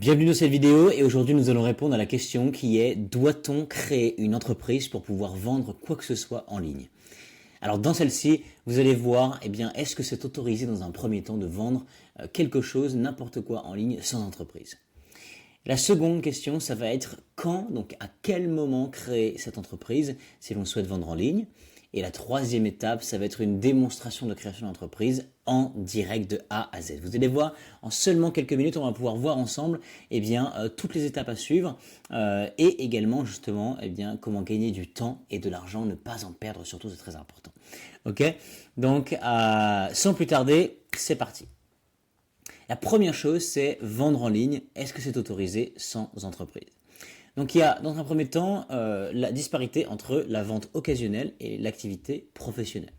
Bienvenue dans cette vidéo et aujourd'hui nous allons répondre à la question qui est: doit-on créer une entreprise pour pouvoir vendre quoi que ce soit en ligne? Alors dans celle-ci, vous allez voir, est-ce que c'est autorisé dans un premier temps de vendre quelque chose, n'importe quoi en ligne sans entreprise? La seconde question, ça va être quand, donc à quel moment créer cette entreprise si l'on souhaite vendre en ligne. Et la troisième étape, ça va être une démonstration de création d'entreprise en direct de A à Z. Vous allez voir, en seulement quelques minutes, on va pouvoir voir ensemble toutes les étapes à suivre et également justement comment gagner du temps et de l'argent, ne pas en perdre, surtout c'est très important. Ok, donc sans plus tarder, c'est parti. La première chose, c'est vendre en ligne. Est-ce que c'est autorisé sans entreprise? Donc il y a dans un premier temps la disparité entre la vente occasionnelle et l'activité professionnelle.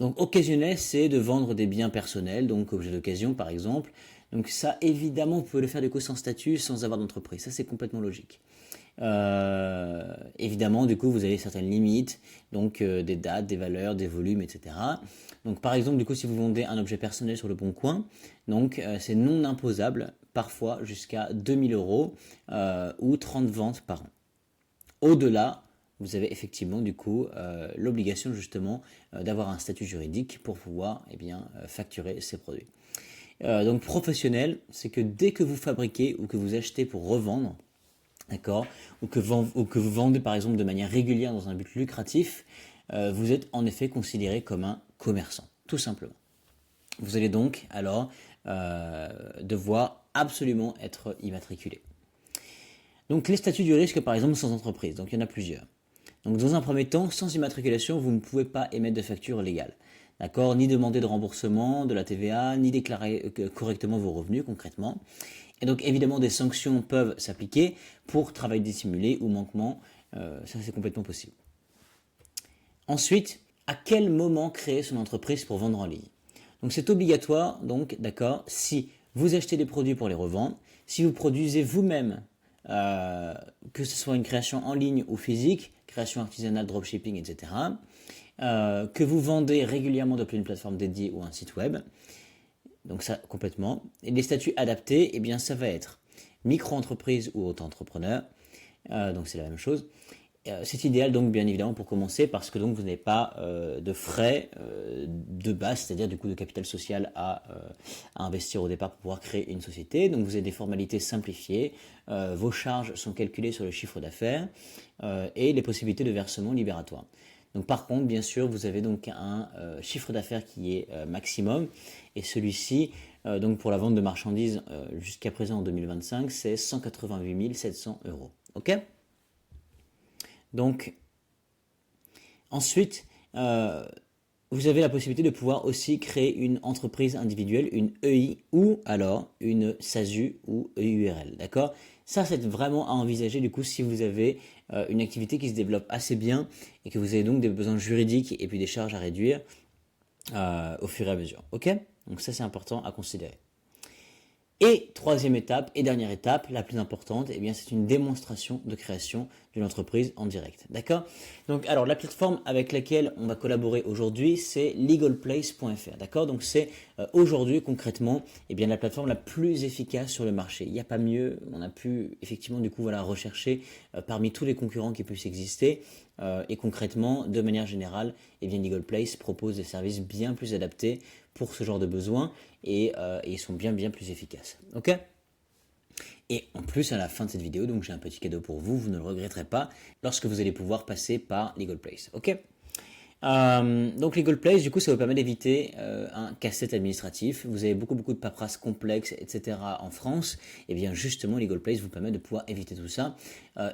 Donc occasionnel, c'est de vendre des biens personnels, donc objets d'occasion par exemple. Donc ça, évidemment, vous pouvez le faire du coup sans statut, sans avoir d'entreprise. Ça, c'est complètement logique. Évidemment, du coup, vous avez certaines limites, donc des dates, des valeurs, des volumes, etc. Donc, par exemple, du coup, si vous vendez un objet personnel sur le Bon Coin, donc c'est non imposable, parfois jusqu'à 2000 euros ou 30 ventes par an. Au-delà, vous avez effectivement du coup l'obligation justement d'avoir un statut juridique pour pouvoir facturer ces produits. Donc professionnel, c'est que dès que vous fabriquez ou que vous achetez pour revendre, d'accord, ou que vous vendez par exemple de manière régulière dans un but lucratif, vous êtes en effet considéré comme un commerçant, tout simplement. Vous allez donc alors devoir absolument être immatriculé. Donc les statuts du risque par exemple sans entreprise, donc il y en a plusieurs. Donc dans un premier temps, sans immatriculation, vous ne pouvez pas émettre de facture légale. D'accord, ni demander de remboursement de la TVA, ni déclarer correctement vos revenus concrètement. Et donc évidemment des sanctions peuvent s'appliquer pour travail dissimulé ou manquement, ça c'est complètement possible. Ensuite, à quel moment créer son entreprise pour vendre en ligne? Donc c'est obligatoire, donc d'accord, si vous achetez des produits pour les revendre, si vous produisez vous-même, que ce soit une création en ligne ou physique, création artisanale, dropshipping, etc., que vous vendez régulièrement depuis une plateforme dédiée ou un site web. Donc ça, complètement. Et les statuts adaptés, ça va être micro-entreprise ou auto-entrepreneur. Donc c'est la même chose. C'est idéal donc bien évidemment pour commencer parce que donc vous n'avez pas de frais de base, c'est-à-dire du coup de capital social à investir au départ pour pouvoir créer une société. Donc vous avez des formalités simplifiées, vos charges sont calculées sur le chiffre d'affaires et les possibilités de versement libératoire. Donc par contre, bien sûr, vous avez donc un chiffre d'affaires qui est maximum et celui-ci, donc pour la vente de marchandises jusqu'à présent en 2025, c'est 188 700 euros. Ok ? Donc ensuite, vous avez la possibilité de pouvoir aussi créer une entreprise individuelle, une EI ou alors une SASU ou EURL. D'accord ? Ça, c'est vraiment à envisager du coup si vous avez une activité qui se développe assez bien et que vous avez donc des besoins juridiques et puis des charges à réduire au fur et à mesure. Ok ? Donc ça, c'est important à considérer. Et troisième étape et dernière étape, la plus importante, c'est une démonstration de création d'une entreprise en direct. D'accord ? Donc, alors, la plateforme avec laquelle on va collaborer aujourd'hui, c'est legalplace.fr. D'accord ? Donc, c'est aujourd'hui, concrètement, la plateforme la plus efficace sur le marché. Il n'y a pas mieux. On a pu, effectivement, du coup, rechercher parmi tous les concurrents qui puissent exister. Et concrètement, de manière générale, Legal Place propose des services bien plus adaptés pour ce genre de besoins et ils sont bien plus efficaces. Ok ? Et en plus, à la fin de cette vidéo, donc j'ai un petit cadeau pour vous, vous ne le regretterez pas lorsque vous allez pouvoir passer par Legal Place. Ok ? Donc Legal Place, du coup, ça vous permet d'éviter un casse-tête administratif. Vous avez beaucoup de paperasse complexe, etc. en France. Et bien justement, Legal Place vous permet de pouvoir éviter tout ça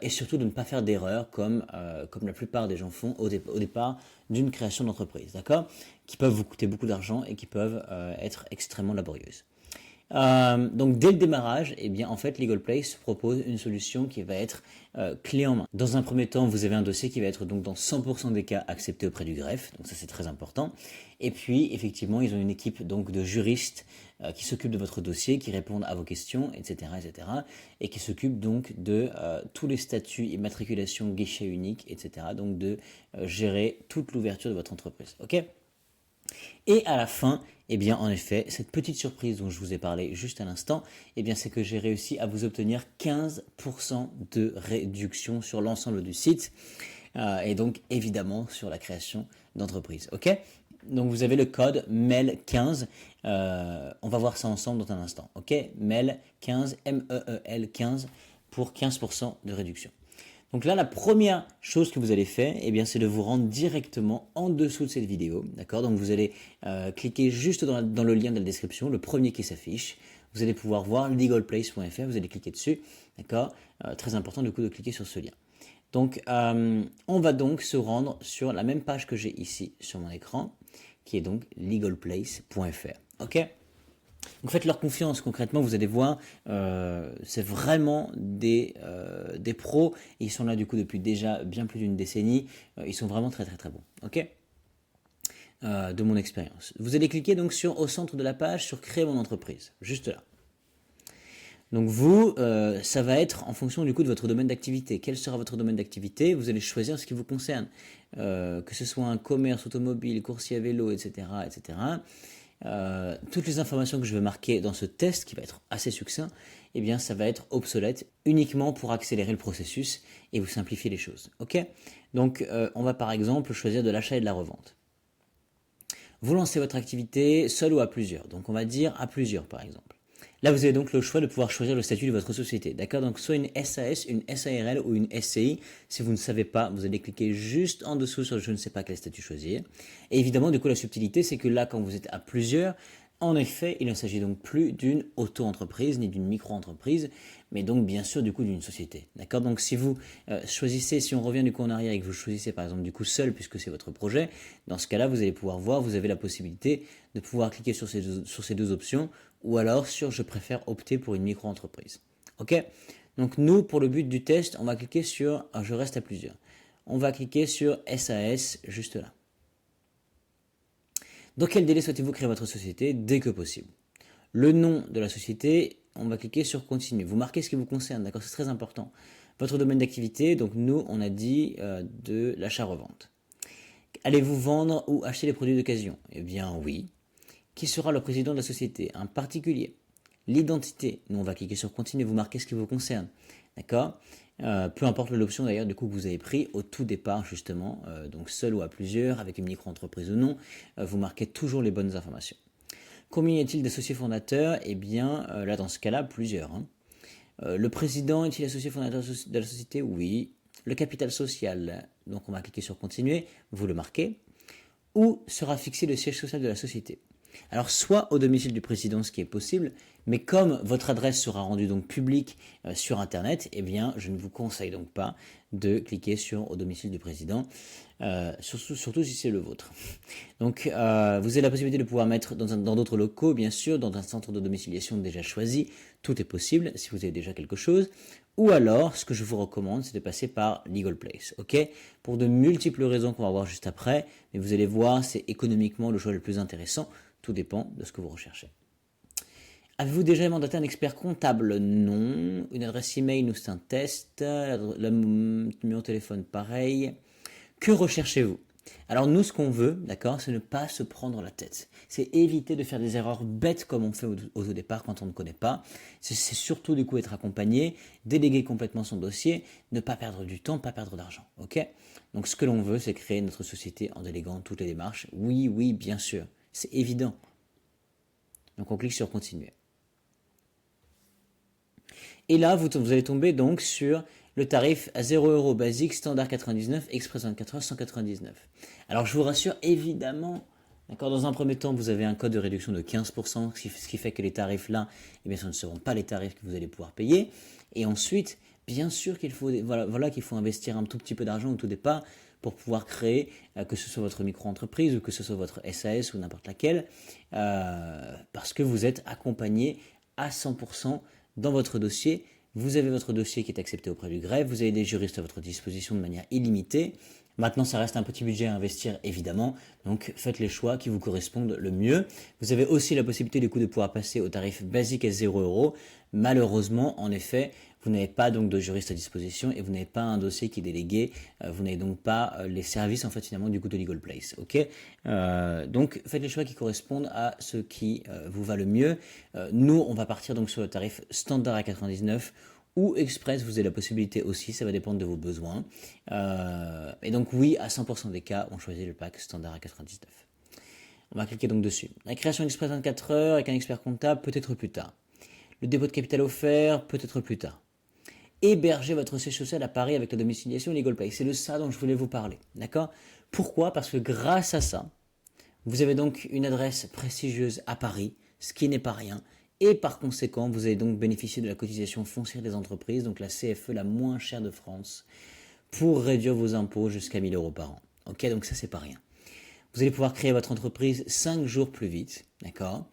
et surtout de ne pas faire d'erreurs comme la plupart des gens font au départ d'une création d'entreprise, d'accord ? Qui peuvent vous coûter beaucoup d'argent et qui peuvent être extrêmement laborieuses. Donc dès le démarrage, en fait, Legal Place propose une solution qui va être clé en main. Dans un premier temps, vous avez un dossier qui va être donc dans 100% des cas accepté auprès du greffe, donc ça c'est très important. Et puis effectivement, ils ont une équipe donc de juristes qui s'occupent de votre dossier, qui répondent à vos questions, etc., et qui s'occupent donc de tous les statuts, immatriculation, guichet unique, etc. Donc de gérer toute l'ouverture de votre entreprise. Ok ? Et à la fin, eh bien, en effet, cette petite surprise dont je vous ai parlé juste à l'instant, eh bien, c'est que j'ai réussi à vous obtenir 15% de réduction sur l'ensemble du site et donc évidemment sur la création d'entreprise. Ok? Donc vous avez le code MEL15. On va voir ça ensemble dans un instant. Ok? MEL15, MEEL 15 pour 15% de réduction. Donc là, la première chose que vous allez faire, eh bien, c'est de vous rendre directement en dessous de cette vidéo. D'accord? Donc vous allez cliquer juste dans le lien de la description, le premier qui s'affiche. Vous allez pouvoir voir legalplace.fr, vous allez cliquer dessus. D'accord? Très important du coup de cliquer sur ce lien. Donc on va donc se rendre sur la même page que j'ai ici sur mon écran, qui est donc legalplace.fr. Ok? Donc faites-leur confiance, concrètement, vous allez voir, c'est vraiment des pros, et ils sont là du coup depuis déjà bien plus d'une décennie, ils sont vraiment très très très bons, ok? De mon expérience. Vous allez cliquer donc au centre de la page sur créer mon entreprise, juste là. Donc vous, ça va être en fonction du coup de votre domaine d'activité. Quel sera votre domaine d'activité? Vous allez choisir ce qui vous concerne, que ce soit un commerce automobile, coursier à vélo, etc., etc. Toutes les informations que je vais marquer dans ce test, qui va être assez succinct, eh bien, ça va être obsolète uniquement pour accélérer le processus et vous simplifier les choses. Ok? Donc, on va par exemple choisir de l'achat et de la revente. Vous lancez votre activité seul ou à plusieurs. Donc, on va dire à plusieurs, par exemple. Là, vous avez donc le choix de pouvoir choisir le statut de votre société. D'accord? Donc, soit une SAS, une SARL ou une SCI. Si vous ne savez pas, vous allez cliquer juste en dessous sur je ne sais pas quel statut choisir. Et évidemment, du coup, la subtilité, c'est que là, quand vous êtes à plusieurs, en effet, il ne s'agit donc plus d'une auto-entreprise ni d'une micro-entreprise, mais donc bien sûr du coup d'une société. D'accord? Donc si vous choisissez, si on revient du coup en arrière et que vous choisissez par exemple du coup seul puisque c'est votre projet, dans ce cas-là, vous allez pouvoir voir, vous avez la possibilité de pouvoir cliquer sur ces deux options ou alors sur je préfère opter pour une micro-entreprise. Ok? Donc nous, pour le but du test, on va cliquer sur je reste à plusieurs. On va cliquer sur SAS juste là. Dans quel délai souhaitez-vous créer votre société? Dès que possible. Le nom de la société, on va cliquer sur continuer. Vous marquez ce qui vous concerne, d'accord? C'est très important. Votre domaine d'activité, donc nous, on a dit de l'achat-revente. Allez-vous vendre ou acheter des produits d'occasion? Eh bien oui. Qui sera le président de la société? Un particulier. L'identité, nous on va cliquer sur continuer, vous marquez ce qui vous concerne. D'accord? Peu importe l'option d'ailleurs du coup que vous avez pris au tout départ justement, donc seul ou à plusieurs, avec une micro-entreprise ou non, vous marquez toujours les bonnes informations. Combien y a-t-il d'associés fondateurs? Eh bien là dans ce cas-là, plusieurs. Hein. Le président est-il associé fondateur de la société? Oui. Le capital social, donc on va cliquer sur continuer, vous le marquez. Où sera fixé le siège social de la société? Alors soit au domicile du président, ce qui est possible, mais comme votre adresse sera rendue donc publique sur internet, eh bien je ne vous conseille donc pas de cliquer sur au domicile du président, surtout si c'est le vôtre. Donc vous avez la possibilité de pouvoir mettre dans d'autres locaux, bien sûr, dans un centre de domiciliation déjà choisi, tout est possible si vous avez déjà quelque chose. Ou alors, ce que je vous recommande, c'est de passer par Legal Place, ok? Pour de multiples raisons qu'on va voir juste après, mais vous allez voir, c'est économiquement le choix le plus intéressant. Tout dépend de ce que vous recherchez. Avez-vous déjà mandaté un expert comptable? Non. Une adresse email, nous c'est un test. Le numéro de téléphone, pareil. Que recherchez-vous? Alors nous, ce qu'on veut, d'accord, c'est ne pas se prendre la tête. C'est éviter de faire des erreurs bêtes comme on fait au départ quand on ne connaît pas. C'est surtout du coup être accompagné, déléguer complètement son dossier, ne pas perdre du temps, pas perdre d'argent. Ok? Donc ce que l'on veut, c'est créer notre société en déléguant toutes les démarches. Oui, oui, bien sûr. C'est évident. Donc on clique sur continuer. Et là, vous allez tomber donc sur le tarif à 0 € basique, standard 99, express 24 heures 199. Alors je vous rassure, évidemment, d'accord, dans un premier temps, vous avez un code de réduction de 15%, ce qui fait que les tarifs là, eh bien, ce ne seront pas les tarifs que vous allez pouvoir payer. Et ensuite, bien sûr qu'il faut, voilà qu'il faut investir un tout petit peu d'argent au tout départ pour pouvoir créer, que ce soit votre micro-entreprise ou que ce soit votre SAS ou n'importe laquelle, parce que vous êtes accompagné à 100% dans votre dossier. Vous avez votre dossier qui est accepté auprès du greffe, vous avez des juristes à votre disposition de manière illimitée. Maintenant, ça reste un petit budget à investir, évidemment, donc faites les choix qui vous correspondent le mieux. Vous avez aussi la possibilité du coup de pouvoir passer au tarif basique à 0 €. Malheureusement, en effet, Vous n'avez pas donc de juriste à disposition et vous n'avez pas un dossier qui est délégué. Vous n'avez donc pas les services en fait finalement du coup de Legal Place. Ok. Donc faites les choix qui correspondent à ce qui vous va le mieux. Nous, on va partir donc sur le tarif standard à 99 ou express. Vous avez la possibilité aussi. Ça va dépendre de vos besoins. Et donc oui, à 100% des cas, on choisit le pack standard à 99. On va cliquer donc dessus. La création express 24 heures avec un expert comptable, peut-être plus tard. Le dépôt de capital offert, peut-être plus tard. Héberger votre siège social à Paris avec la domiciliation et Legal Place. C'est de ça dont je voulais vous parler. D'accord? Pourquoi? Parce que grâce à ça, vous avez donc une adresse prestigieuse à Paris, ce qui n'est pas rien. Et par conséquent, vous allez donc bénéficier de la cotisation foncière des entreprises, donc la CFE la moins chère de France, pour réduire vos impôts jusqu'à 1 000 euros par an. Ok, donc ça, c'est pas rien. Vous allez pouvoir créer votre entreprise 5 jours plus vite. D'accord?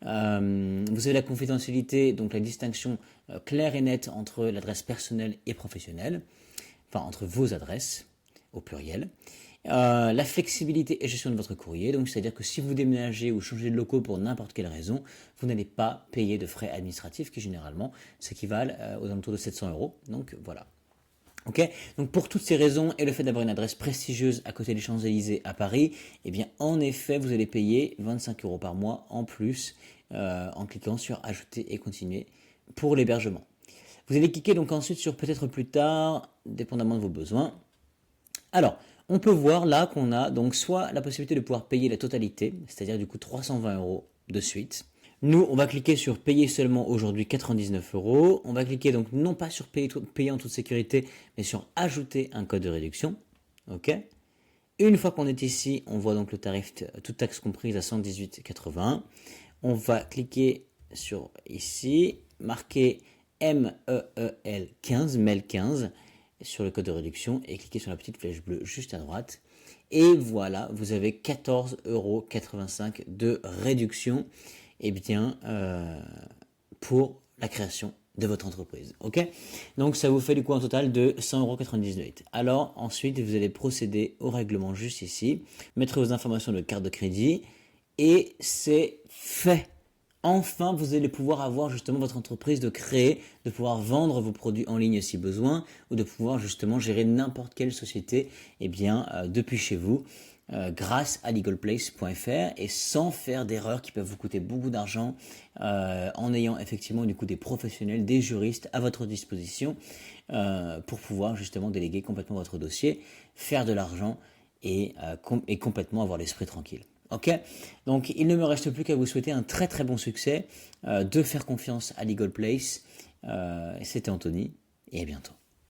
Vous avez la confidentialité, donc la distinction claire et nette entre l'adresse personnelle et professionnelle, enfin entre vos adresses au pluriel. La flexibilité et gestion de votre courrier, donc c'est-à-dire que si vous déménagez ou changez de locaux pour n'importe quelle raison, vous n'allez pas payer de frais administratifs qui généralement s'équivalent aux alentours de 700 euros. Donc voilà. Ok, donc pour toutes ces raisons et le fait d'avoir une adresse prestigieuse à côté des Champs-Élysées à Paris, eh bien en effet vous allez payer 25 euros par mois en plus en cliquant sur ajouter et continuer pour l'hébergement. Vous allez cliquer donc ensuite sur peut-être plus tard, dépendamment de vos besoins. Alors, on peut voir là qu'on a donc soit la possibilité de pouvoir payer la totalité, c'est-à-dire du coup 320 euros de suite. Nous, on va cliquer sur payer seulement aujourd'hui 99 euros. On va cliquer donc non pas sur payer en toute sécurité, mais sur ajouter un code de réduction. Ok. Une fois qu'on est ici, on voit donc le tarif, toute taxe comprise à 118,80. On va cliquer sur ici, marquer MEEL 15, MEL 15 sur le code de réduction et cliquer sur la petite flèche bleue juste à droite. Et voilà, vous avez 14,85 euros de réduction pour la création de votre entreprise. Ok? Donc ça vous fait du coup un total de 100,98 €. Alors ensuite, vous allez procéder au règlement juste ici, mettre vos informations de carte de crédit et c'est fait. Enfin, vous allez pouvoir avoir justement votre entreprise de créer, de pouvoir vendre vos produits en ligne si besoin, ou de pouvoir justement gérer n'importe quelle société depuis chez vous, grâce à legalplace.fr et sans faire d'erreurs qui peuvent vous coûter beaucoup d'argent, en ayant effectivement du coup des professionnels, des juristes à votre disposition pour pouvoir justement déléguer complètement votre dossier, faire de l'argent et complètement avoir l'esprit tranquille. Ok, donc il ne me reste plus qu'à vous souhaiter un très très bon succès, de faire confiance à Legal Place. C'était Anthony et à bientôt.